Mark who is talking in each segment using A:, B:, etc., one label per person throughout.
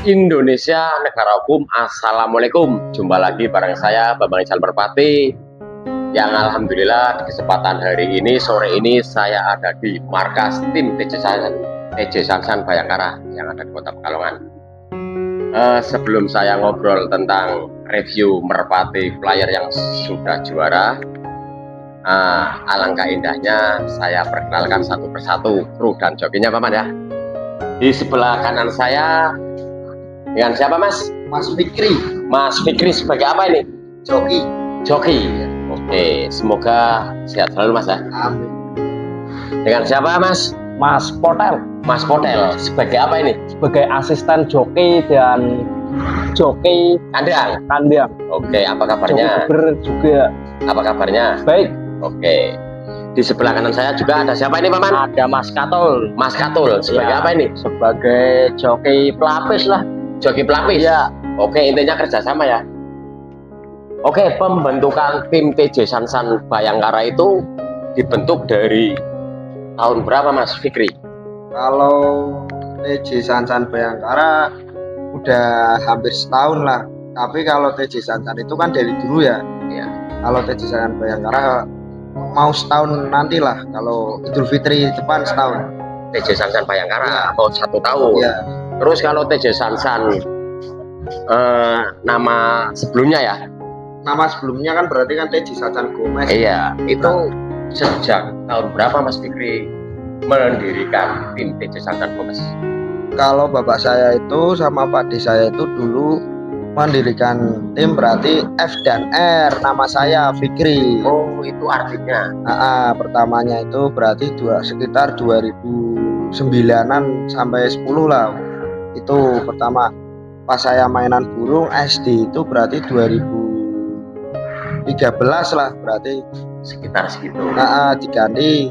A: Indonesia negara hukum. Assalamualaikum, jumpa lagi bareng saya Bambang Ijal Merpati yang alhamdulillah di kesempatan hari ini sore ini saya ada di markas tim TJ Sansan Bayangkara yang ada di Kota Pekalongan. Sebelum saya ngobrol tentang review Merpati player yang sudah juara, alangkah indahnya saya perkenalkan satu persatu kru dan jokinya Paman ya. Di sebelah kanan saya dengan siapa Mas?
B: Mas Fikri.
A: Mas Fikri sebagai apa ini?
B: Joki.
A: Joki. Oke, semoga sehat selalu Mas ya.
B: Amin.
A: Dengan siapa Mas?
C: Mas Potel.
A: Mas Potel sebagai apa ini?
C: Sebagai asisten joki dan joki
A: kandang. Oke, apa kabarnya?
C: Joki juga.
A: Apa kabarnya?
C: Baik.
A: Oke. Di sebelah kanan saya juga ada siapa ini Paman?
C: Ada Mas Katul.
A: Mas Katul sebagai apa ini?
C: Sebagai joki pelapis lah.
A: Joki pelapis?
C: Ya.
A: Oke, intinya kerjasama ya. Oke, pembentukan tim TJ Sansan Bayangkara itu dibentuk dari tahun berapa Mas Fikri?
B: Kalau TJ Sansan Bayangkara udah hampir setahun lah. Tapi kalau TJ Sansan itu kan dari dulu ya.
A: Iya.
B: Kalau TJ Sansan Bayangkara mau setahun nantilah. Kalau Idul Fitri depan setahun.
A: TJ Sansan Bayangkara mau 1 tahun.
B: Iya.
A: Terus kalau TJ Sansan nama sebelumnya ya?
B: Nama sebelumnya kan berarti kan TJ Sansan Gomez.
A: Iya, itu sejak tahun berapa Mas Fikri mendirikan tim TJ Sansan Gomez?
B: Kalau bapak saya itu sama Pak D saya itu dulu mendirikan tim berarti F dan R, nama saya Fikri.
A: Oh, itu artinya?
B: Pertamanya itu berarti sekitar 2009-an sampai 10 lah. Itu pertama pas saya mainan burung SD itu berarti 2013 lah berarti
A: sekitar segitu.
B: Diganti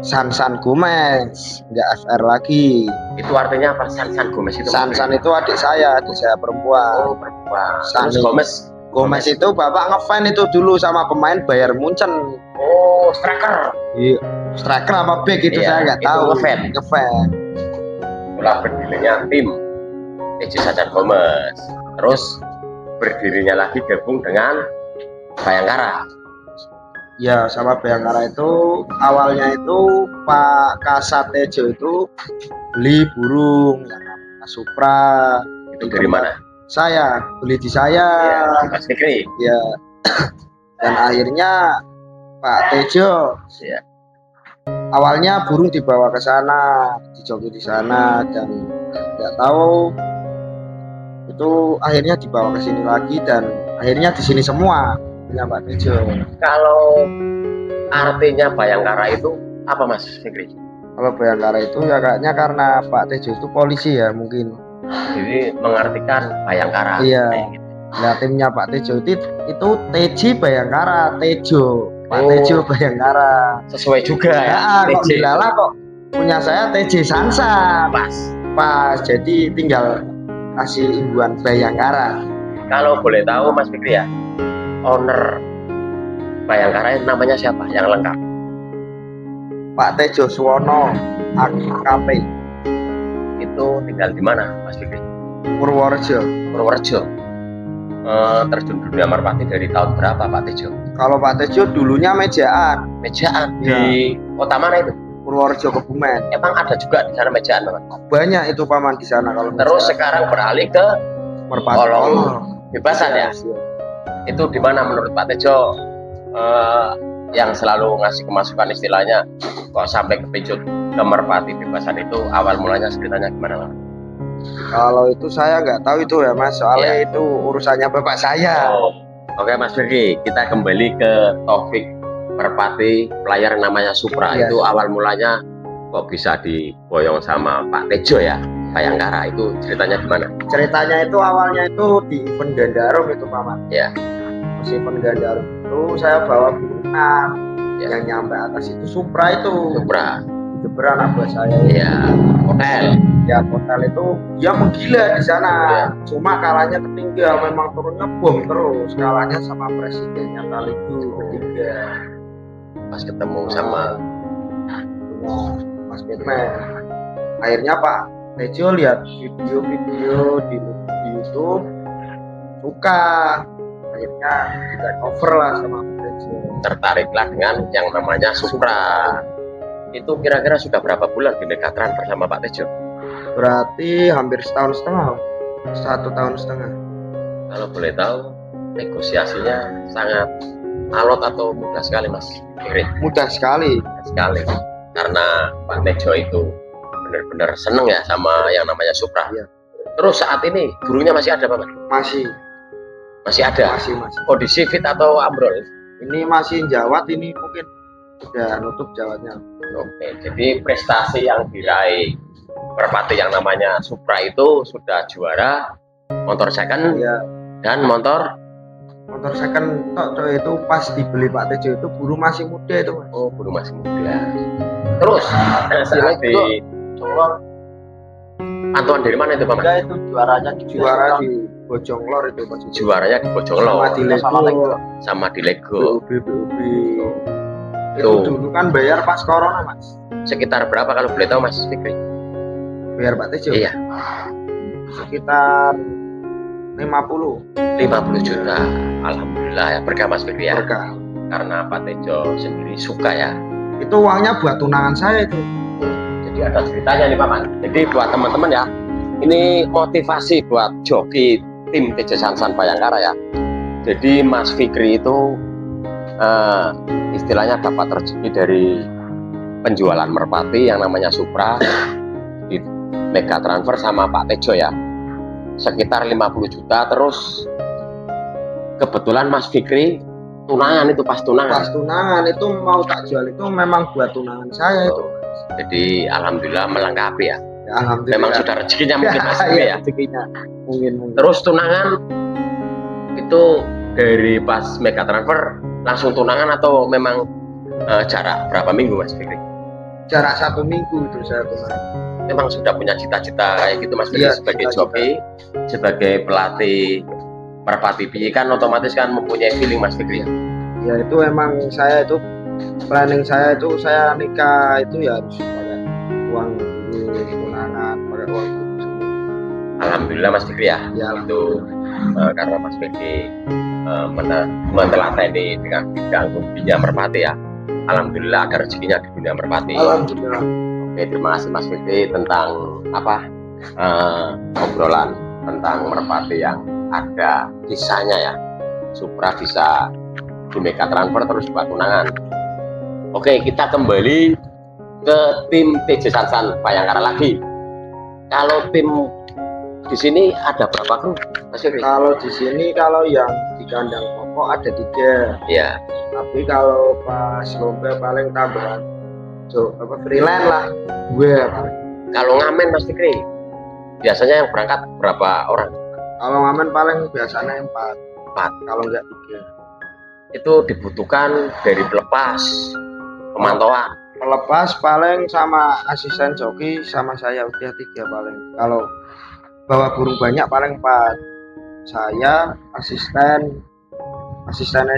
B: Sansan Gomez, enggak FR lagi.
A: Itu artinya apa Sansan Gomez itu?
B: Sansan itu adik saya perempuan.
A: Oh, perempuan.
B: Terus Gomez itu bapak ngefans itu dulu sama pemain Bayern Munchen.
A: Oh, striker.
B: Iya, striker apa back itu saya nggak tahu. Ngefans.
A: Mulai berdirinya tim TJ Sansan Gomez, terus berdirinya lagi gabung dengan Bayangkara.
B: Ya, sama Bayangkara itu awalnya itu Pak Kasat Tejo itu beli burung yang namanya Supra.
A: Itu dari mana?
B: Saya beli di saya.
A: Ya, Mas Fikri.
B: Ya. Dan akhirnya Pak Tejo.
A: Ya.
B: Awalnya burung dibawa ke sana, dijoki di sana, dan nggak tahu itu akhirnya dibawa ke sini lagi dan akhirnya di sini semua punya Pak Tejo.
A: Kalau artinya Bayangkara itu apa Mas Fikri?
B: Kalau Bayangkara itu ya kayaknya karena Pak Tejo itu polisi ya mungkin.
A: Jadi mengartikan Bayangkara.
B: Iya. Nah timnya Pak Tejo itu TJ Bayangkara, Tejo. Pak Tejo Bayangkara.
A: Sesuai juga
B: ya. Kok dilala kok punya saya TJ Sansan. Pas. Jadi tinggal kasih imbuhan Bayangkara.
A: Kalau boleh tahu Mas Fikri ya, owner Bayangkara namanya siapa yang lengkap?
B: Pak Tejo Suwono AKP.
A: Itu tinggal di mana Mas Fikri?
B: Purworejo.
A: Terjun dunia merpati dari tahun berapa Pak Tejo?
B: Kalau Pak Tejo dulunya mejaan
A: ya. Di kota mana itu?
B: Purworejo Kebumen.
A: Emang ada juga di sana mejaan Paman?
B: Banyak itu Paman di sana kalau.
A: Terus sekarang beralih ke
B: merpati
A: bebasan ya. Itu di mana menurut Pak Tejo yang selalu ngasih kemasukan istilahnya kok sampai kepincut ke merpati bebasan itu awal mulanya ceritanya gimana Pak?
B: Kalau itu saya nggak tahu itu ya Mas, soalnya itu urusannya bapak saya.
A: Oke Mas Fikri, kita kembali ke topik merpati player namanya Supra. Itu awal mulanya kok bisa diboyong sama Pak Tejo ya Bayangkara, itu ceritanya gimana?
B: Ceritanya itu awalnya itu di event Gandarung itu Paman.
A: Ya.
B: Pas event Gandarung itu saya bawa burung yang nyampe atas itu Supra itu. Geberan anak saya.
A: Iya. Hotel.
B: Ya Hotel itu dia menggila di sana. Cuma kalahnya tertinggal, memang turunnya bom terus. Kalahnya sama presidennya kali itu ketiga.
A: Pas ketemu sama
B: Mas Batman. Akhirnya Pak Tejo lihat video-video di YouTube, suka, akhirnya kita cover lah sama Tejo.
A: Tertariklah dengan yang namanya Supra. Itu kira-kira sudah berapa bulan di Megatran bersama Pak Tejo?
B: Berarti hampir setahun setengah, 1,5 tahun.
A: Kalau boleh tahu, negosiasinya sangat alot atau mudah sekali Mas Fikri?
B: Mudah sekali.
A: Sekali. Karena Pak Tejo itu benar-benar seneng ya sama yang namanya Supra.
B: Iya.
A: Terus saat ini burungnya masih ada Pak Mas? Masih ada?
B: Masih.
A: Kondisi fit atau ambrol?
B: Ini masih jawat, ini mungkin sudah nutup jawatnya.
A: Oke, jadi prestasi yang diraih merpati yang namanya Supra itu sudah juara motor second
B: Ya,
A: dan motor
B: second tok itu pas dibeli Pak Tejo itu burung masih muda itu, Mas.
A: oh burung masih muda. Terus saat di Antuan dari mana itu Pak Mas?
C: Itu juaranya
B: Juara di Bojonglor itu, Pak.
A: Juaranya di Bojonglor
B: Sama di Lego.
A: sama di Lego.
B: BUB. Itu
A: Tuh.
B: dulu kan bayar pas corona, Mas.
A: Sekitar berapa kalau boleh tahu Mas Fikri?
B: Bayar Pak Tejo.
A: Iya,
B: Sekitar 50
A: 50 juta. Alhamdulillah ya, berkah Mas Fikri ya.
B: berkah.
A: Karena Pak Tejo sendiri suka ya.
B: Itu uangnya buat tunangan saya itu.
A: Jadi ada ceritanya nih Pak Man. Jadi buat teman-teman ya, ini motivasi buat joki tim Tejo Sansan Bayangkara ya. Jadi Mas Fikri itu istilahnya dapat rezeki dari penjualan merpati yang namanya Supra di Mega Transfer sama Pak Tejo ya, sekitar 50 juta. Terus kebetulan Mas Fikri tunangan itu pas
B: Pas tunangan itu mau tak jual itu memang buat tunangan saya itu.
A: Jadi alhamdulillah melengkapi ya.
B: Ya, alhamdulillah.
A: Memang sudah rezekinya mungkin Mas Fikri ya.
B: Rezekinya mungkin.
A: Terus tunangan itu dari pas Mega Transfer langsung tunangan atau memang jarak berapa minggu Mas Fikri?
B: Jarak 1 minggu itu saya tunangan.
A: Memang sudah punya cita-cita kayak gitu Mas Fikri
B: Iya,
A: sebagai
B: cita-cita.
A: joki, sebagai pelatih merpati piye kan otomatis kan mempunyai feeling Mas Fikri ya.
B: Ya itu emang saya itu planning saya itu saya nikah itu ya harus pakai uang dulu tunangan, pakai uang dulu.
A: Alhamdulillah Mas Fikri ya.
B: Ya,
A: Itu karena Mas Fikri mentelateni dengan bidang hobinya merpati ya. Alhamdulillah ada rezekinya di dunia merpati.
B: Alhamdulillah.
A: Oke, terima kasih Mas Fikri tentang obrolan tentang merpati yang ada kisahnya ya. Supra bisa di Mega Transfer terus buat tunangan. Oke, kita kembali ke tim Tejo Sansan Bayangkara lagi. Kalau tim di sini ada berapa kru Mas Fikri?
B: Kalau di sini kalau yang di kandang pokok ada 3.
A: Ya,
B: Tapi kalau pas lomba paling tambahan freelance lah 2 paling.
A: kalau ngamen Mas Fikri biasanya yang berangkat berapa orang?
B: Kalau ngamen paling biasanya 4. Kalau enggak 3.
A: Itu dibutuhkan dari pelepas, pemantauan.
B: Melepas paling sama asisten joki sama saya udah 3 paling. Kalau bawa burung banyak paling 4. Saya asistennya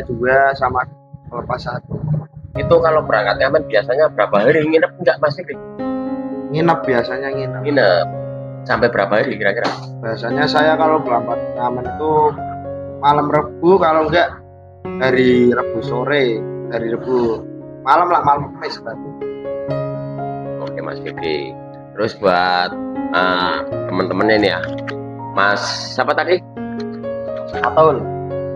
B: juga sama melepas 1.
A: Itu kalau berangkat ngamen biasanya berapa hari nginep enggak Mas Fikri?
B: Nginep biasanya nginep.
A: Nginep sampai berapa hari kira-kira?
B: Biasanya saya kalau berangkat ngamen itu malam Rebu, kalau enggak hari Rebu sore, hari Rebu malam lah, malam Kamis berarti.
A: Oke Mas Fikri. Terus buat teman-teman ini ya, Mas siapa tadi?
C: Katul.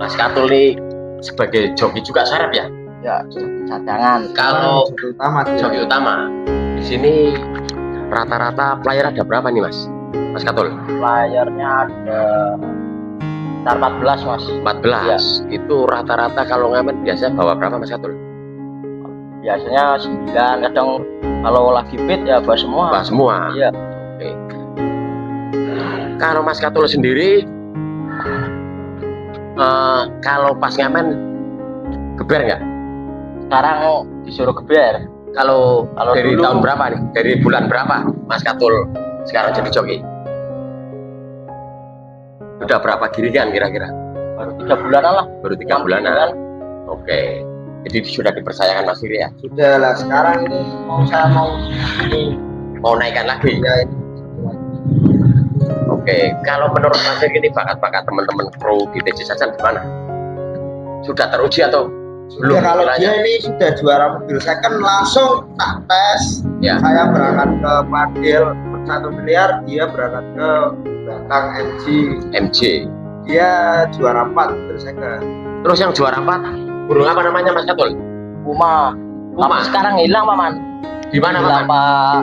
A: Mas Katul nih sebagai joki juga sarap ya?
C: Ya, cadangan.
A: Kalau
B: Joki utama dia.
A: joki utama di sini rata-rata player ada berapa nih Mas? Mas Katul?
C: Layarnya ada sekitar 14 Mas.
A: 14.
C: Iya.
A: Itu rata-rata kalau ngamen biasanya bawa berapa Mas Katul?
C: Biasanya 9, kadang kalau lagi fit ya bawa semua.
A: Bawa semua.
C: Iya.
A: Oke. Kalau Mas Katul sendiri kalau pas ngamen geber nggak?
C: Sekarang disuruh geber.
A: Kalau
C: Kalau
A: dari
C: dulu-
A: tahun berapa nih? Dari bulan berapa Mas Katul sekarang jadi joki? Udah berapa giringan kira-kira?
C: Baru 3 bulanan lah.
A: Baru 3
C: 6
A: bulanan. Oke. Jadi sudah dipercayakan Mas Fikri ya?
B: Sudah lah, sekarang ini saya mau ini
A: Mau naikkan lagi?
B: ya ini satu lagi.
A: Oke, kalau menurut Mas Fikri ini bakat-bakat teman-teman kru di TJ Sajan gimana? Sudah teruji atau belum?
B: Ya, kalau
A: istilahnya?
B: dia ini sudah juara mobil second langsung tak tes.
A: Ya.
B: Saya berangkat ke Padil 1 miliar, dia berangkat ke belakang
A: MJ.
B: Dia juara 4 mobil second.
A: Terus yang juara 4 burung apa namanya Mas Katul?
C: Puma.
A: Puma.
C: Tapi sekarang hilang Paman.
A: Di mana
C: Hilang
A: Paman?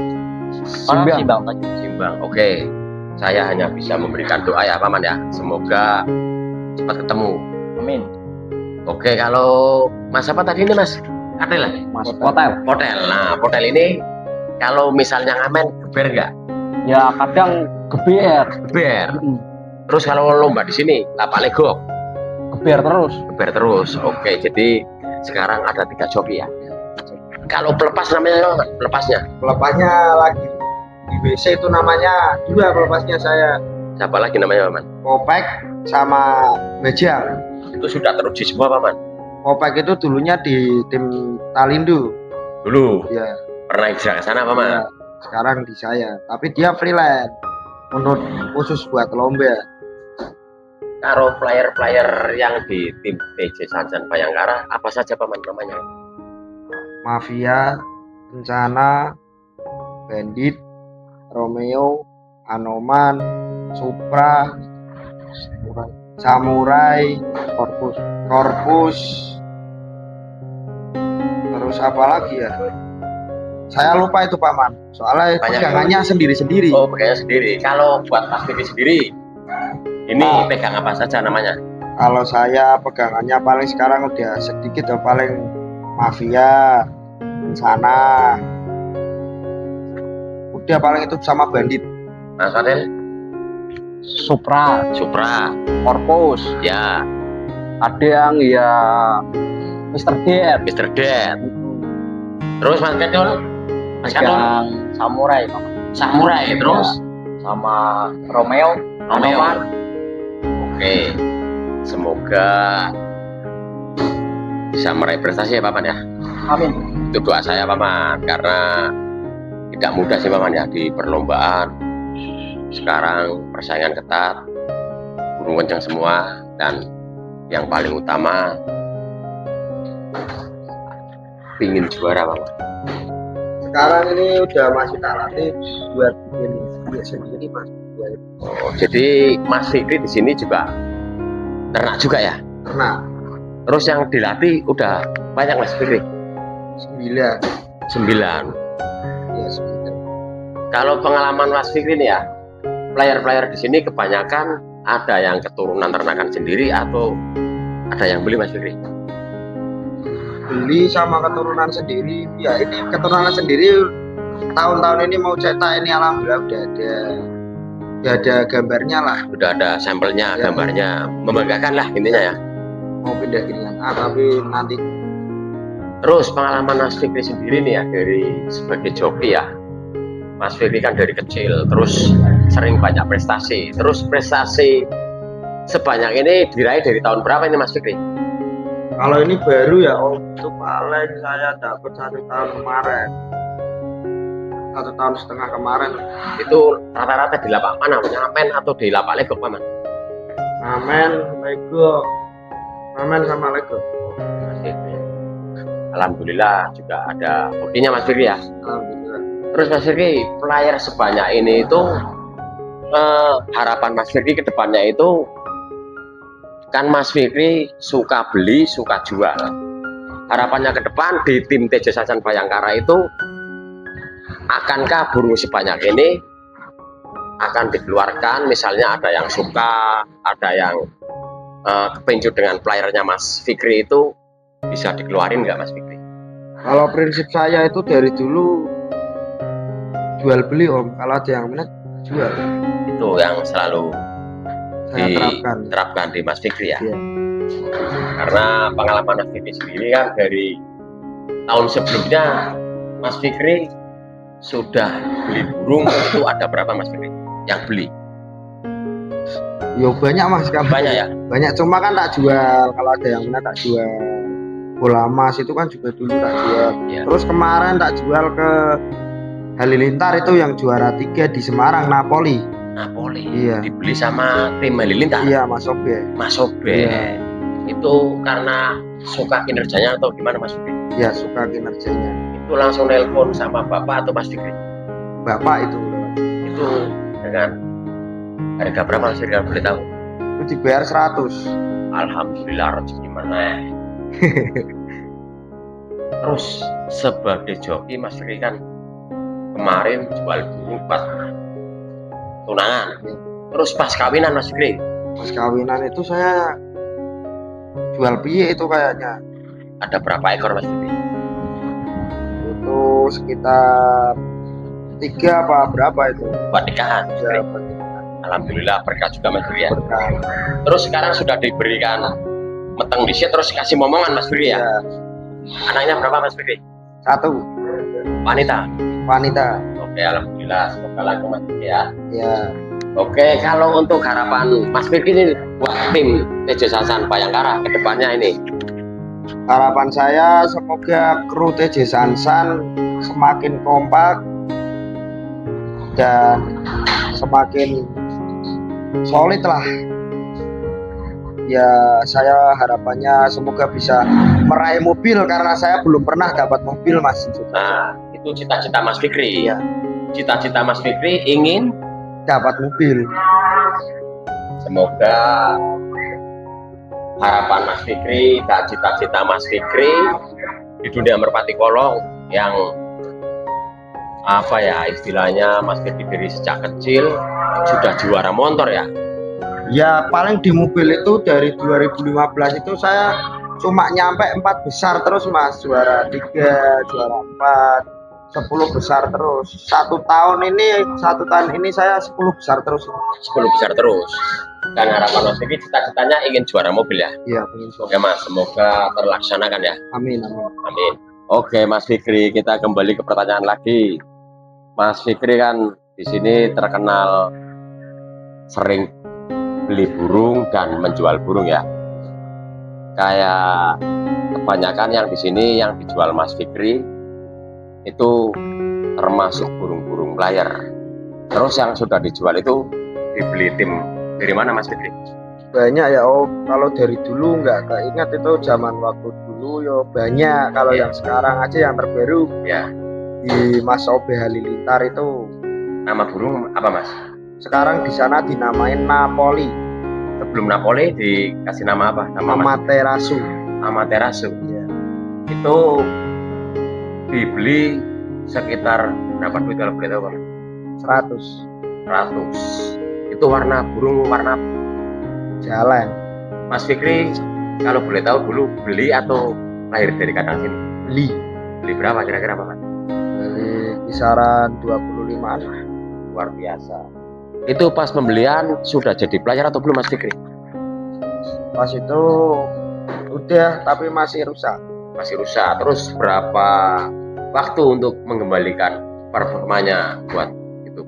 C: Pak Simbang tadi.
A: Simbang. Oke. Saya hanya bisa memberikan doa ya Paman ya. Semoga cepat ketemu.
C: Amin.
A: Oke, kalau Mas apa tadi ini Mas? Katel ya?
C: Mas hotel.
A: Potel. Nah, potel ini kalau misalnya ngamen geber nggak?
C: Ya kadang geber.
A: Geber. Terus kalau lomba di sini lapak legok?
C: Geber terus.
A: Geber terus. Oke, jadi sekarang ada 3 joki ya. Kalau pelepas namanya apa? Pelepasnya?
B: Pelepasnya lagi di WC itu namanya 2 pelepasnya saya.
A: Siapa lagi namanya Paman?
B: Kopek sama Bajang.
A: Itu sudah teruji semua Paman?
B: Kopek itu dulunya di tim Talindo.
A: Dulu
B: Ya.
A: pernah hijrah ke sana Paman?
B: Ya, sekarang di saya. Tapi dia freelance. Menurut khusus buat lomba.
A: Karo player-player yang di tim TJ Sajan Bayangkara apa saja Paman namanya?
B: Mafia, Rencana, Bandit, Romeo, Anoman, Supra, Samurai, Korpus, terus apa lagi ya? Saya lupa itu Paman. Soalnya
A: Banyak.
B: pegangannya sendiri-sendiri.
A: Oh, pegangannya sendiri. Kalau buat Mas Fikri sendiri, ini pegang apa saja namanya?
B: Kalau saya pegangannya paling sekarang udah sedikit ya, paling Mafia, Rencana. Udah paling itu sama Bandit.
A: Mas Fadel?
C: Supra,
A: Supra.
C: Korpus.
A: Ya,
C: Ada yang ya Mr. Dead.
A: Mr. Dead. Terus Mas Katul? Mas Katul?
C: Yang Samurai Paman.
A: Samurai. Terus?
C: Sama Romeo.
A: Romeo.
C: Anoman.
A: Oke. Semoga bisa meraih prestasi ya Paman ya.
C: Amin.
A: Itu doa saya Paman, karena tidak mudah sih Paman ya di perlombaan. Sekarang persaingan ketat, burung kencang semua, dan yang paling utama pingin juara Paman.
B: Sekarang ini udah masih tak latih buat bikin video sendiri Mas.
A: Oh, jadi Mas Fikri di sini juga ternak juga ya?
B: Nah,
A: Terus yang dilatih udah banyak Mas Fikri?
B: 9.
A: 9.
B: Ya 9.
A: Kalau pengalaman Mas Fikri nih ya, player-player di sini kebanyakan ada yang keturunan ternakan sendiri atau ada yang beli Mas Fikri?
B: Beli sama keturunan sendiri. Ya ini keturunan sendiri tahun-tahun ini mau cetak ini alhamdulillah udah ada gambarnya lah.
A: Udah ada sampelnya,
B: Ya.
A: gambarnya, membanggakan lah intinya ya.
B: Mau pindah ginian. Tapi nanti
A: Terus pengalaman Mas Fikri sendiri nih ya, dari sebagai joki ya, Mas Fikri kan dari kecil terus sering banyak prestasi. Terus prestasi sebanyak ini diraih dari tahun berapa ini Mas Fikri?
B: kalau ini baru ya Om, itu paling saya dapat 1 tahun kemarin. 1,5 tahun kemarin.
A: Itu rata-rata di lapak mana? Ngamen atau di lapak legok Paman?
B: Ngamen, Lego. Ngamen sama Lego.
A: Mas Fikri. Alhamdulillah juga ada hokinya Mas Fikri ya.
B: Alhamdulillah.
A: Terus Mas Fikri, player sebanyak ini itu harapan Mas Fikri ke depannya itu kan Mas Fikri suka beli, suka jual. Harapannya ke depan di tim TJ Sajan Bayangkara itu akankah burung sebanyak ini akan dikeluarkan, misalnya ada yang suka, ada yang kepincut dengan playernya Mas Fikri itu bisa dikeluarin nggak Mas Fikri?
B: Kalau prinsip saya itu dari dulu jual beli Om. Kalau ada yang minat jual.
A: Itu yang selalu
B: Saya terapkan.
A: diterapkan di Mas Fikri ya.
B: Iya.
A: Karena pengalaman Mas Fikri sendiri kan dari tahun sebelumnya Mas Fikri sudah beli burung itu ada berapa Mas Fikri yang beli?
B: Yo banyak Mas kan.
A: Banyak ya?
B: Banyak cuma kan tak jual. Kalau ada yang minat tak jual. Bola emas itu kan juga dulu tak jual.
A: Ya.
B: Terus kemarin tak jual ke Halilintar itu yang juara 3 di Semarang, Napoli.
A: Napoli.
B: Iya.
A: Dibeli sama tim Halilintar.
B: Iya, Mas Obe.
A: Mas Obe.
B: Iya.
A: Itu karena suka kinerjanya atau gimana Mas Obe?
B: Ya, suka kinerjanya.
A: Itu langsung nelpon sama Bapak atau Mas Fikri?
B: Bapak itu.
A: Itu dengan harga berapa Mas Fikri boleh tahu?
B: Itu dibayar 100.
A: Alhamdulillah rezeki mana. Terus sebagai joki Mas Fikri kan kemarin jual burung pas tunangan. Terus pas kawinan Mas Fikri?
B: Pas kawinan itu saya jual piye itu kayaknya.
A: Ada berapa ekor Mas Fikri?
B: Itu sekitar 3 apa berapa itu?
A: Buat nikahan Mas
B: Ya,
A: Fikri? Alhamdulillah berkah juga Mas Fikri ya.
B: berkah.
A: Terus sekarang sudah diberikan meteng di sini terus kasih momongan Mas Fikri ya.
B: Ya,
A: Anaknya berapa Mas Fikri?
B: 1
A: Wanita.
B: wanita.
A: Oke, alhamdulillah semoga lancar Mas Fikri ya.
B: Ya,
A: Oke, kalau untuk harapan Mas Fikri ini buat tim TJ Sansan Bayangkara ke depannya ini.
B: harapan saya semoga kru TJ Sansan semakin kompak dan semakin solid lah. Ya, saya harapannya semoga bisa meraih mobil karena saya belum pernah dapat mobil, Mas.
A: Nah, itu cita-cita Mas Fikri.
B: Iya.
A: Cita-cita Mas Fikri ingin
B: Dapat mobil.
A: semoga harapan Mas Fikri dan cita-cita Mas Fikri di dunia merpati kolong yang apa ya istilahnya Mas Fikri dari sejak kecil sudah juara motor ya.
B: Ya, paling di mobil itu dari 2015 itu saya cuma nyampe 4 besar terus, Mas. Juara 3, juara 4, 10 besar terus. Satu tahun ini saya 10 besar terus.
A: 10 besar terus. Dan harapan Mas Fikri cita-citanya ingin juara mobil ya.
B: Iya, pengen
A: Oke Mas, semoga terlaksanakan ya.
B: Amin, amin.
A: Amin. Oke Mas Fikri, kita kembali ke pertanyaan lagi. Mas Fikri kan di sini terkenal sering beli burung dan menjual burung ya. Kayak kebanyakan yang di sini yang dijual Mas Fikri itu termasuk burung-burung layar. Terus yang sudah dijual itu dibeli tim dari mana Mas Fikri?
B: Banyak ya, kalau dari dulu nggak ingat itu zaman waktu dulu ya banyak. Kalau yang sekarang aja yang terbaru
A: Ya.
B: di Mas Obe Halilintar itu
A: Nama burung apa Mas?
B: sekarang di sana dinamain Napoli,
A: Sebelum Napoli dikasih nama apa? Nama Mas?
B: Amaterasu.
A: Amaterasu.
B: Iya.
A: Itu dibeli sekitar berapa duit kalau boleh tahu Pak?
B: 100
A: 100. Itu warna burung warna apa?
B: jalan.
A: Mas Fikri kalau boleh tahu dulu beli atau lahir dari kandang sini?
B: Beli
A: Beli berapa kira-kira Pak?
B: dari kisaran 25-an.
A: Luar biasa. Itu pas pembelian sudah jadi player atau belum Mas Fikri?
B: Pas itu udah tapi masih rusak.
A: Masih rusak. Terus berapa waktu untuk mengembalikan performanya buat itu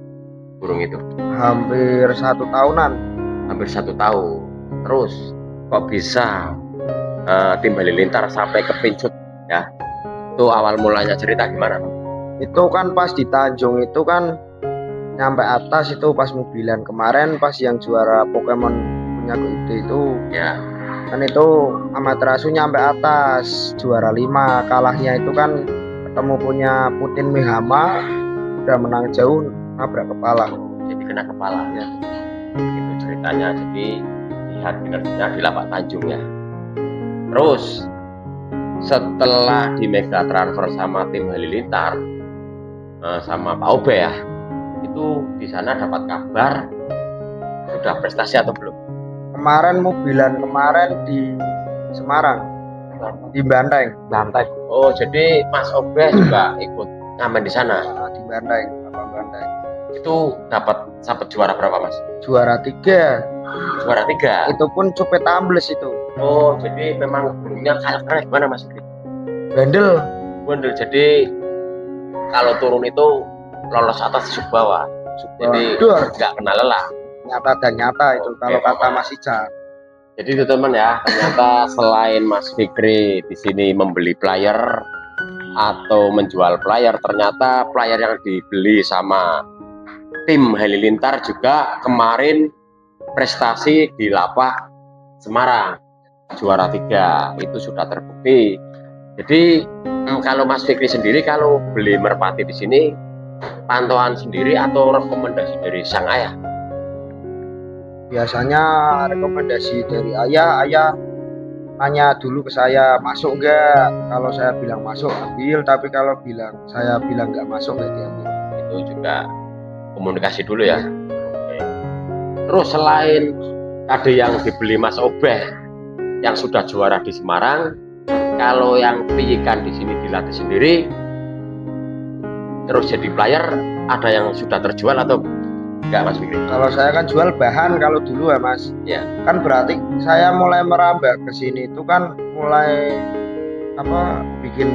A: burung itu?
B: Hampir 1 tahunan.
A: Hampir 1 tahun. Terus kok bisa tim Halilintar sampai kepincut ya? Itu awal mulanya cerita gimana Pak?
B: Itu kan pas di Tanjung itu kan nyampe atas itu pas mobilan. Kemarin pas yang juara Pokemon punya ide itu
A: Ya.
B: kan itu Amaterasu nyampe atas juara 5. Kalahnya itu kan ketemu punya Putin Mihama, udah menang jauh nabrak kepala.
A: Jadi kena kepala ya. Itu ceritanya. Jadi lihat kinerjanya di Lapak Tanjung ya. Terus setelah di mega transfer sama tim Halilintar sama Pak Obe ya, itu di sana dapat kabar sudah prestasi atau belum?
B: Kemarin mobilan kemarin di Semarang, di Banteng.
A: Oh jadi Mas Obe juga ikut ngamen di sana.
B: Di Banteng, apa Banteng.
A: Itu dapat sampai juara berapa Mas?
B: Juara 3.
A: Juara 3.
B: Itu pun cepet ambles itu.
A: Oh jadi memang burungnya karakternya gimana Mas?
B: Bandel.
A: Bundel. Jadi kalau turun itu lolos atas sub bawah. Jadi
B: Waduh.
A: nggak kena lelah.
B: Nyata dan nyata itu.
A: Oke,
B: Kalau kata
A: Pak.
B: Mas Ica.
A: Jadi itu teman ya, ternyata selain Mas Fikri di sini membeli player atau menjual player, ternyata player yang dibeli sama tim Halilintar juga kemarin prestasi di Lapak Semarang juara 3 itu sudah terbukti. Jadi kalau Mas Fikri sendiri kalau beli merpati di sini pantauan sendiri atau rekomendasi dari sang ayah?
B: Biasanya rekomendasi dari ayah tanya dulu ke saya masuk enggak. Kalau saya bilang masuk ambil, tapi kalau saya bilang enggak masuk enggak diambil.
A: Itu juga komunikasi dulu ya. Terus selain tadi yang dibeli Mas Obeh yang sudah juara di Semarang, kalau yang piikan di sini dilatih sendiri terus jadi player, ada yang sudah terjual atau enggak Mas Fikri?
B: Kalau saya kan jual bahan kalau dulu ya Mas.
A: Ya.
B: Kan berarti saya mulai merambah ke sini itu kan mulai bikin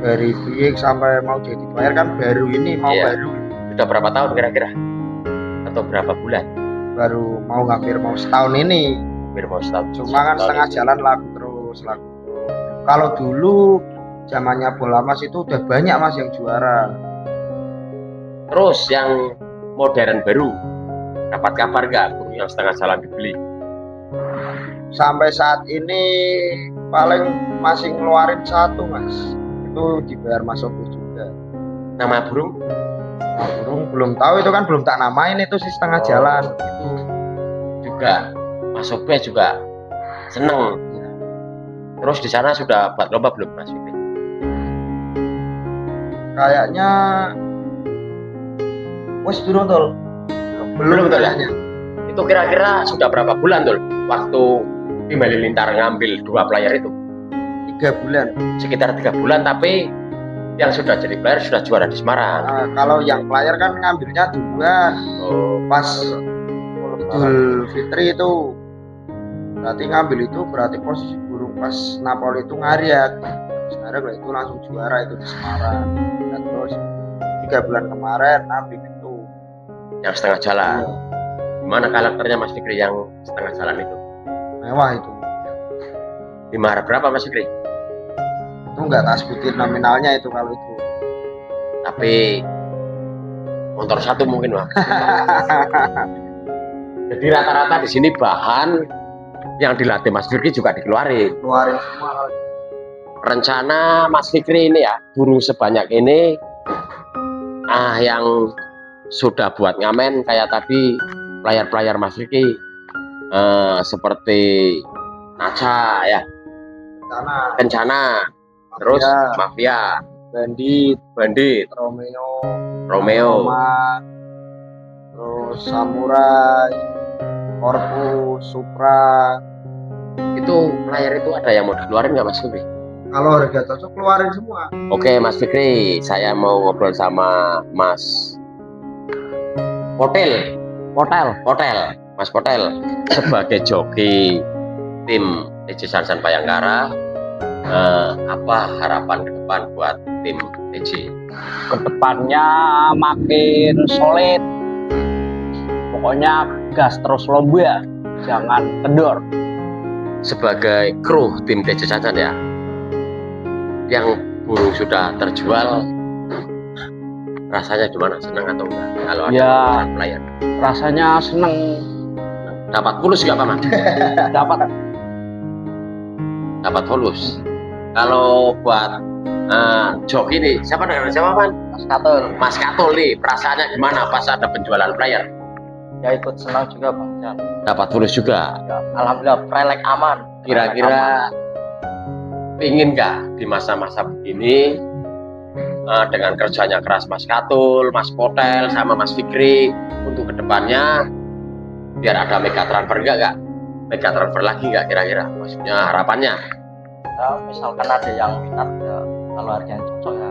B: dari piik sampai mau jadi player kan baru ini baru.
A: Sudah berapa tahun kira-kira? Atau berapa bulan?
B: Baru hampir mau setahun ini.
A: Hampir mau setahun.
B: Cuma kan setengah jalan laku terus. Kalau dulu zamannya bola Mas itu udah banyak Mas yang juara.
A: Terus yang modern baru dapat kabar nggak yang setengah jalan dibeli?
B: Sampai saat ini paling masih ngeluarin 1 Mas, itu dibayar Mas Obeh juga.
A: Nama burung?
B: Nah, burung belum tahu, itu kan belum tak namain, itu sih setengah jalan itu
A: juga. Mas Obeh juga seneng ya. Terus di sana sudah buat lomba belum Mas Fikri?
B: Kayaknya wes turun tol. Belum kayaknya.
A: Itu kira-kira sudah berapa bulan tuh waktu tim Halilintar ngambil 2 player itu?
B: 3 bulan.
A: Sekitar 3 bulan, tapi yang sudah jadi player sudah juara di Semarang.
B: Nah, kalau yang player kan ngambilnya duluan. Pas Idul Fitri itu berarti ngambil itu berarti posisi burung pas Napoli itu ngariak. Sekarang itu langsung juara itu di Semarang. Dan terus 3 bulan kemarin ngambil itu
A: yang setengah jalan. Gimana karakternya Mas Fikri yang setengah jalan itu?
B: Mewah itu.
A: Dimahar berapa Mas Fikri?
B: Itu nggak tak sebutin nominalnya itu kalau itu.
A: Tapi motor 1 mungkin Mas. Jadi rata-rata di sini bahan yang dilatih Mas Fikri juga dikeluarin.
B: Keluarin semua.
A: Rencana Mas Fikri ini ya, burung sebanyak ini yang sudah buat ngamen kayak tadi player-player Mas Fikri seperti Naca ya, Kencana, terus Mafia, Bandit, Romeo,
B: terus Samurai, Corpus, Supra.
A: Itu player itu ada yang mau dikeluarin nggak Mas Fikri?
B: Kalau harga cocok keluarin semua.
A: Oke Mas Fikri, saya mau ngobrol sama Mas Potel, Mas Potel sebagai joki tim TJ Sansan Bayangkara, apa harapan ke depan buat tim TJ?
C: Kedepannya makin solid, pokoknya gas terus lomba, jangan kendor.
A: Sebagai kru tim TJ Sansan ya, yang burung sudah terjual, rasanya gimana? Senang atau enggak? Kalau ada player,
C: rasanya seneng.
A: Dapat fulus nggak Paman? Dapat fulus. Kalau buat joki nih, siapa Man? Mas Katul nih, perasaannya gimana pas ada penjualan player?
C: Ya ikut senang juga Bang Jan.
A: Dapat fulus juga.
C: Ya, alhamdulillah, prelek aman.
A: Kira-kira pingin nggak di masa-masa begini dengan kerjanya keras Mas Katul, Mas Potel, sama Mas Fikri untuk kedepannya biar ada mega transfer nggak? Mega transfer lagi nggak kira-kira? Maksudnya harapannya?
C: Ya, misalkan ada yang minat ya, kalau harganya cocok ya.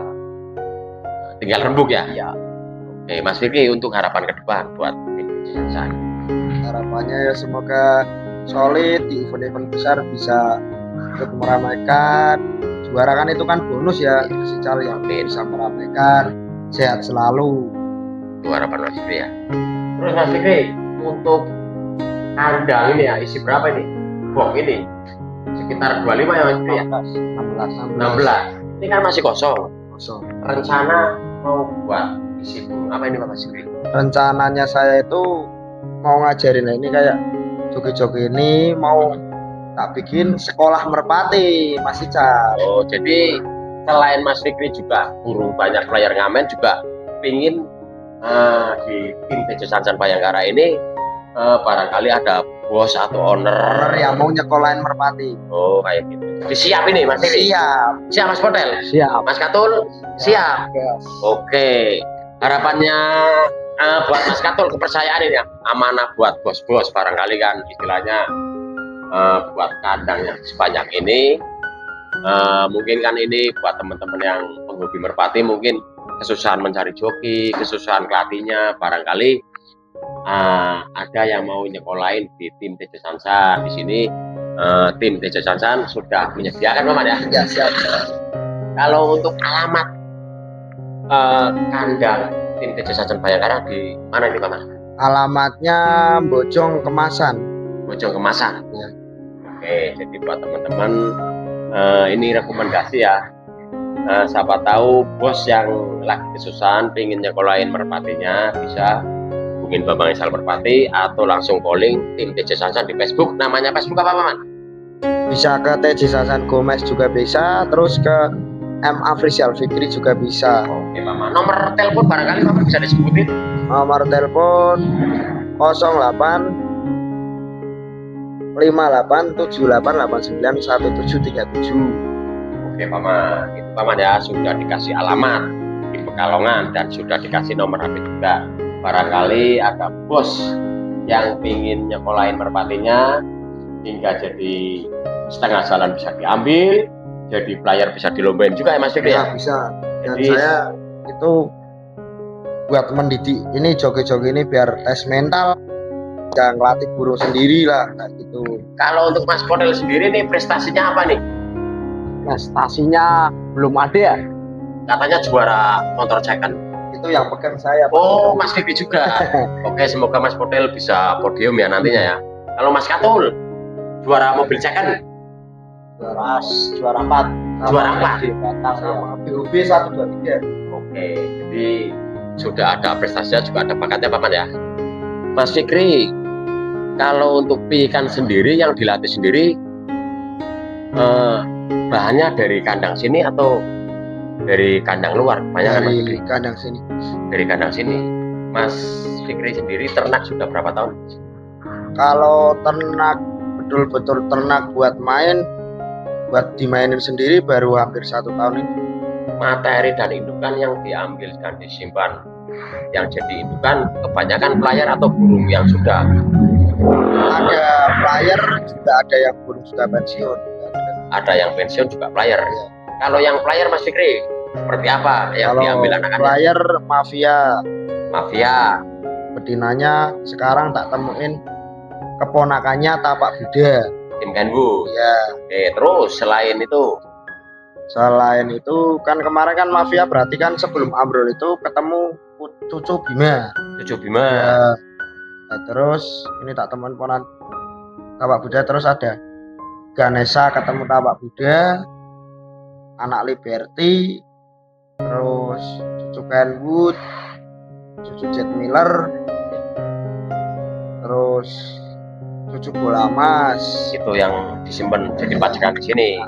A: Tinggal rembuk ya?
C: Iya.
A: Oke, Mas Fikri untuk harapan ke depan buat TJ Sansan.
B: Harapannya ya semoga solid di event-event besar bisa ikut meramaikan. Juara kan itu kan bonus ya, Sical yang bisa meramaikan, sehat selalu.
A: Itu harapan Mas Fikri ya. Terus Mas Fikri, untuk kandang ini ya, isi berapa ini? Box ini sekitar 25 ya Mas Fikri ya?
B: 16.
A: 16. Ini kan masih kosong. Rencana mau buat isi burung apa ini Pak Mas Fikri?
B: Rencananya saya itu mau ngajarin ini kayak joki-joki ini mau tak bikin sekolah merpati Mas Ical.
A: Oh, jadi selain Mas Fikri juga burung banyak player ngamen juga pingin di tim TC Sansan Bayangkara ini barangkali ada bos atau owner
B: Yang mau nyekolahin merpati.
A: Oh, kayak gitu. Jadi siap ini Mas Fikri?
B: Siap.
A: Siap Mas Potel?
B: Siap.
A: Mas Katul? Siap.
B: Yes.
A: Oke. Harapannya buat Mas Katul kepercayaan ini ya, amanah buat bos-bos barangkali kan istilahnya buat kandang yang sebanyak ini mungkin kan ini buat teman-teman yang penghobi merpati mungkin kesusahan mencari joki, kesusahan pelatihnya barangkali ada yang mau nyekolahin di tim TC Sansan. Di sini tim TC Sansan sudah menyediakan Paman ya?
B: Ya, siap.
A: Kalau untuk alamat kandang tim TC Sansan Bayangkara di mana ini Paman?
B: Alamatnya Bojong Kemasan.
A: Bojong Kemasan.
B: Ya.
A: Oke, jadi buat teman-teman ini rekomendasi ya. Siapa tahu bos yang lagi kesusahan pengen nyekolahin merpatinya bisa hubungin Bambang Isal Merpati atau langsung calling tim TC Sansan di Facebook. Namanya Facebook apa Paman?
B: Bisa ke TC Sansan Gomez juga bisa, terus ke M Afrisial Fikri juga bisa.
A: Oke Paman. Nomor telepon barangkali Paman bisa disebutin.
B: Nomor telepon 08 5878891737.
A: Oke Paman, itu Paman ya sudah dikasih alamat di Pekalongan dan sudah dikasih nomor HP juga. Barangkali ada bos yang pingin nyekolahin merpatinya hingga jadi setengah jalan bisa diambil, jadi player bisa dilombain juga ya Mas Fikri ya?
B: Bisa. Dan
A: Jadi,
B: saya itu buat mendidik ini joki-joki ini biar tes mental, jangan ngelatih burung sendiri lah kayak gitu.
A: kalau untuk Mas Ponel sendiri nih prestasinya apa nih?
B: Prestasinya belum ada ya.
A: Katanya juara motor second.
B: Itu yang pegang saya.
A: Oh, Mas Fikri juga. Oke, semoga Mas Ponel bisa podium ya nantinya ya. Kalau Mas Katul juara mobil second.
B: Juara 4.
A: Juara 4.
B: Di Batang sama BUB 123.
A: Oke, jadi sudah ada prestasinya juga ada bakatnya Paman ya. Mas Fikri, kalau untuk pikan sendiri yang dilatih sendiri bahannya dari kandang sini atau dari kandang luar? Banyak kan Mas
B: Dari
A: Fikri?
B: kandang sini.
A: Dari kandang sini. Mas Fikri sendiri ternak sudah berapa tahun?
B: Kalau ternak betul-betul ternak buat dimainin sendiri baru hampir 1 tahun ini.
A: Materi dan indukan yang diambil dan disimpan yang jadi indukan kebanyakan player atau burung yang sudah
B: Ada player juga, ada yang belum sudah pensiun.
A: ada yang pensiun juga player. Kalau yang player Mas Fikri seperti apa yang
B: Kalau
A: diambil anak-anak?
B: player mafia betinanya sekarang tak temuin keponakannya tapak Buddha.
A: Tim Kenwu.
B: Ya,
A: Terus selain itu
B: kan kemarin kan mafia berarti kan sebelum ambrol itu ketemu cucu Bima.
A: Cucu Bima.
B: Ya. Nah, terus ini tak temuin ponan tapak Buddha, terus ada Ganesha ketemu tapak Buddha, anak Liberty, terus cucu Kenwood, cucu Jet Miller, terus cucu Bola Mas.
A: Itu yang disimpan jadi pacikan di sini.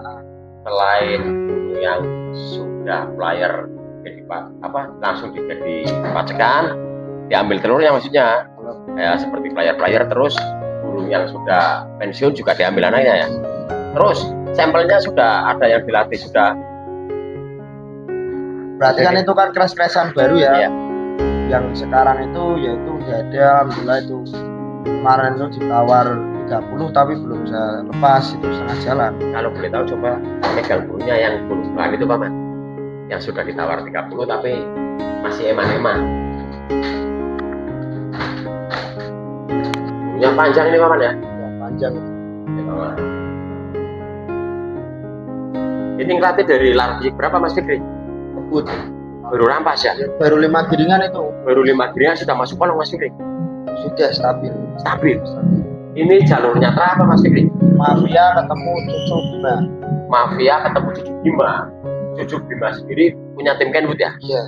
A: Selain yang sudah player jadi langsung jadi pacikan, diambil telurnya maksudnya. Ya seperti player terus burung yang sudah pensiun juga diambil anaknya ya. Terus sampelnya sudah ada yang dilatih sudah.
B: Berarti kan itu kan crash-crashan baru ya.
A: Iya.
B: Yang sekarang itu yaitu udah ada, alhamdulillah itu kemarin itu ditawar 30 tapi belum bisa lepas, itu setengah jalan.
A: Kalau boleh tahu coba pegang burungnya yang burung bahan itu Paman, yang sudah ditawar 30 tapi masih eman-eman. Burungnya panjang ini Paman ya?
B: Ya, panjang.
A: Ya, Paman. Ini ngelatih dari larvi berapa Mas Fikri?
B: Kebut.
A: Baru rampas ya?
B: Baru 5 giringan itu.
A: Baru 5 giringan sudah masuk kolong Mas Fikri?
B: Sudah stabil.
A: Stabil. Ini jalurnya apa Mas Fikri?
B: Mafia ketemu cucu Bima.
A: Mafia ketemu cucu Bima. Cucu Bima sendiri punya tim Kenwood ya?
B: Iya.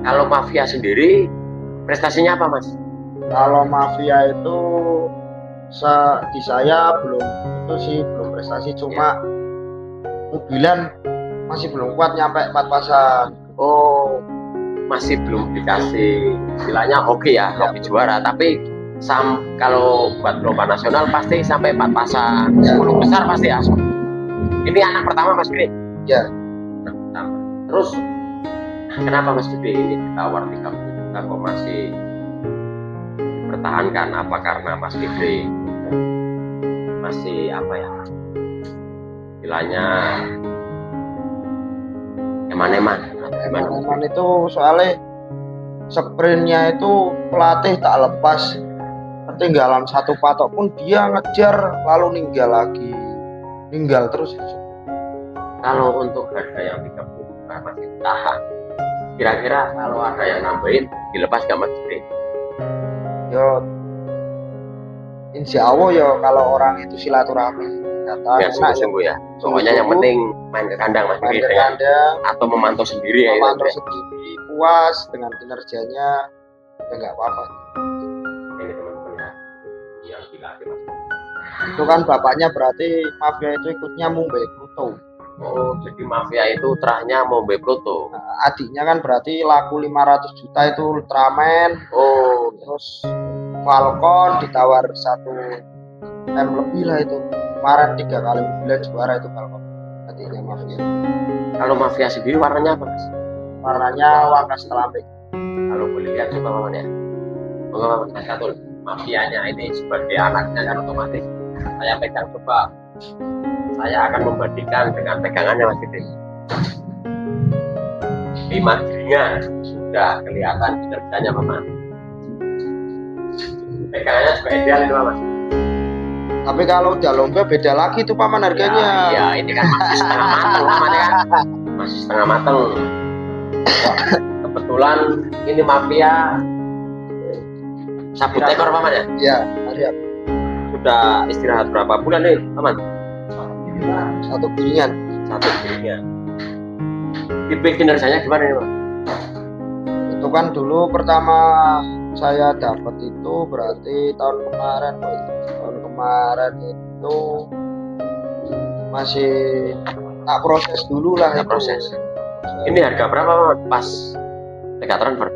A: Kalau mafia sendiri prestasinya apa Mas?
B: Kalau mafia itu di saya belum itu sih belum prestasi, cuma mobilan masih belum kuat nyampe 4 pasang.
A: Oh, masih belum dikasih istilahnya hoki ya, hoki juara, tapi kalau buat lomba nasional pasti sampai 4 pasang, 10 besar pasti ya. Ini anak pertama Mas Gede?
B: Ya.
A: Anak pertama. Terus kenapa Mas Gede ini ditawar 30 juta kok masih dipertahankan? Apa karena Mas Gede masih apa ya, istilahnya eman-eman
B: itu soalnya sprintnya itu pelatih tak lepas, ketinggalan satu patok pun dia ngejar lalu ninggal terus.
A: Kalau untuk harga yang 30 juta masih tahan, kira-kira kalau ada yang nambahin dilepas gak Mas Gede?
B: Yo insya Allah ya, kalau orang itu silaturahmi
A: ya sungguh-sungguh ya. Pokoknya yang penting main ke kandang Mas Gede dengan atau memantau sendiri ya.
B: Memantau sendiri, puas dengan kinerjanya ya nggak apa-apa.
A: Ini teman-teman ya, yang dilatih Mas.
B: Itu kan bapaknya berarti mafia itu ikutnya Mumbai Pluto.
A: Oh, jadi mafia itu terahnya Mumbai Pluto.
B: Nah, adiknya kan berarti laku 500 juta itu Ultraman.
A: Oh,
B: terus Falcon ditawar 1 M lebih lah itu. Kemarin 3 kali mobilan juara itu Falcon. Adiknya mafia.
A: Kalau mafia sendiri warnanya apa Mas?
B: Warnanya wangkas kelambing.
A: Kalau boleh lihat coba Maman ya. Maman satu mafianya ini sebagai anaknya kan otomatis saya pegang coba. Saya akan membandingkan dengan pegangannya Mas Gede. 5 jarinya sudah kelihatan kinerjanya Maman. Pegangannya juga ideal ini Mas.
B: Tapi kalau udah lomba beda lagi tuh Paman harganya.
A: Iya, ini kan masih setengah mateng Paman ya. Masih setengah mateng. Kebetulan ini mafia sabut ekor Paman ya?
B: Iya, lihat.
A: Sudah istirahat berapa bulan nih Paman?
B: 1 piringan.
A: 1 piringan. Tipe kinerjanya gimana nih Pak?
B: Itu kan dulu pertama saya dapat itu berarti tahun kemarin itu masih tak proses dulu lah.
A: Tak proses. Ini harga berapa Pak pas TK transfer?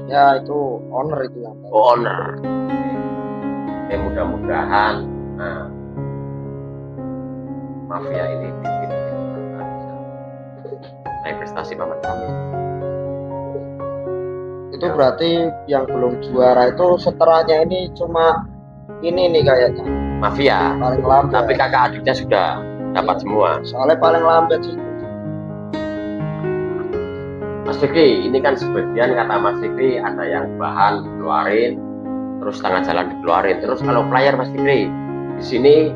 B: Ya itu owner itu yang tahu.
A: Oh, owner. Mudah-mudahan mafia ini naik prestasi Paman.
B: Itu berarti yang belum juara itu setelahnya ini cuma ini nih kayaknya
A: Mafia
B: paling lambat.
A: tapi kakak adiknya sudah dapat semua.
B: Soalnya paling lambat sih.
A: Mas Fikri, ini kan sebagian kata Mas Fikri ada yang bahan dikeluarin, terus tengah jalan dikeluarin. Terus kalau player Mas Fikri, di sini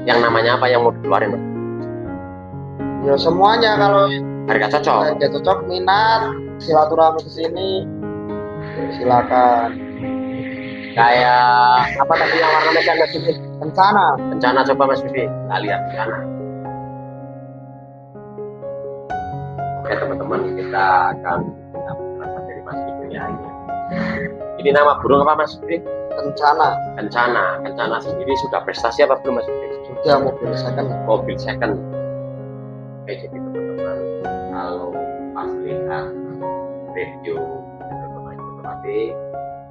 A: yang namanya apa yang mau dikeluarin Mas?
B: Ya semuanya, kalau
A: Harga cocok.
B: harga cocok, minat, silaturahmi ke sini, silakan.
A: Kayak apa tadi yang warna merah Mas Fikri?
B: Kencana.
A: Bencana coba Mas Fikri, kita lihat di sana. Oke teman-teman, kita akan minta penjelasan dari Mas Fikri ya ini. Ini nama burung apa Mas Fikri?
B: Kencana.
A: Kencana. Kencana sendiri sudah prestasi apa belum Mas Fikri?
B: Sudah mobil second.
A: Mobil second. Oke, jadi teman-teman kalau pas lihat review pemain otomatis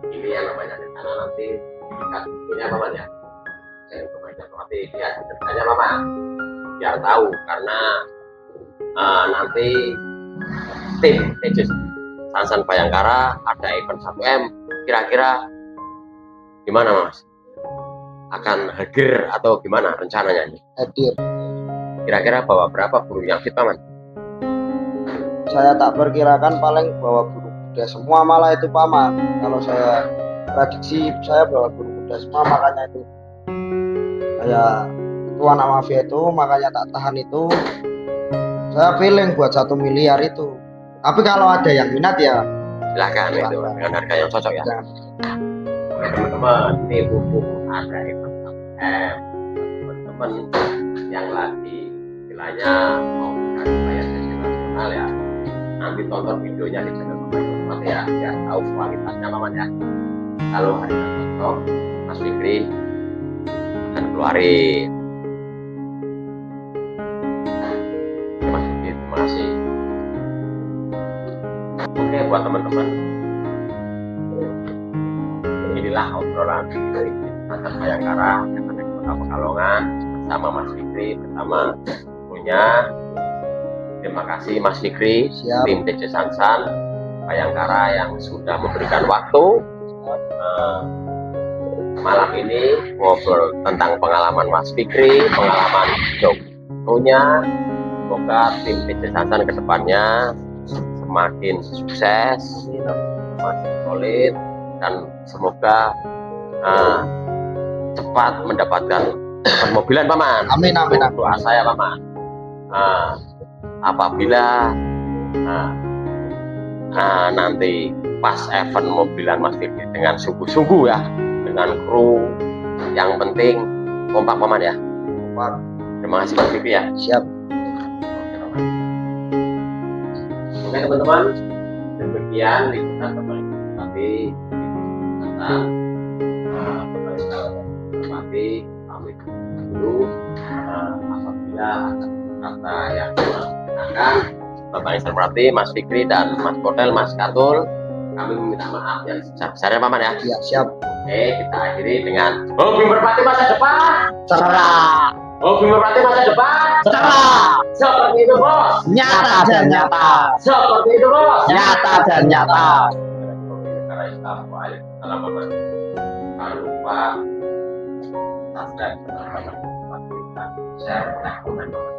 A: ini yang namanya Kencana, nanti dilihat punya apa ya? Pemain otomatis lihat kerjanya apa biar tahu, karena nanti tim Tejas Sansan Bayangkara ada event 1M, kira-kira gimana Mas? Akan hadir atau gimana rencananya?
B: Hadir.
A: Kira-kira bawa berapa burung yang fit Paman?
B: Saya tak perkirakan paling bawa burung muda semua malah itu Paman. Kalau saya prediksi saya bawa burung muda semua, makanya itu saya itu anak mafia itu, makanya tak tahan itu. Saya feeling buat 1 miliar itu. Tapi kalau ada yang minat ya
A: Silahkan itu dengan harga yang cocok ya. Oke teman-teman, ini pupuk ada event 1M. Teman-teman yang lagi istilahnya mau cari bayar sesi nasional ya, nanti tonton videonya di channel Bapak Informat ya, biar tahu kualitasnya paman ya. Kalau hari ini cocok, Mas Fikri akan keluarin. Oke Mas Fikri, terima kasih. Oke buat teman-teman, inilah obrolan dari Pasar Bayangkara yang ada di Kota Pekalongan bersama Mas Fikri, bersama punya. Terima kasih Mas Fikri,
B: Siap.
A: tim TC Sansan Bayangkara yang sudah memberikan waktu malam ini ngobrol tentang pengalaman Mas Fikri, pengalaman Jogja. Semoga tim TC Sansan kedepannya semakin sukses, semakin solid, dan semoga cepat mendapatkan permobilan paman.
B: Amin, amin, amin.
A: Doa saya paman. Apabila nanti pas event mobilan Mas Fikri dengan sungguh-sungguh ya, dengan kru, yang penting kompak paman ya.
B: Pak,
A: Terima kasih Mas Fikri ya.
B: siap.
A: Oke teman-teman, demikian liputan kembali tapi tentang kembali pamit dulu. Apabila ada kata yang kurang menyenangkan, Bapak Instan Prati, Mas Fikri dan Mas Kotel, Mas Katul, kami meminta maaf yang sebesar-besarnya paman ya.
B: Ya, siap.
A: Oke, kita akhiri dengan hobi merpati masa depan.
B: Cerah.
A: Hobi merpati masa depan.
B: Cerah.
A: Seperti itu bos.
B: Nyata dan nyata.
A: Seperti itu bos.
B: Nyata dan nyata.
A: Negara Islam, waalaikumsalam paman. Jangan lupa subscribe channel Bapak Instan, share, dan komen paman.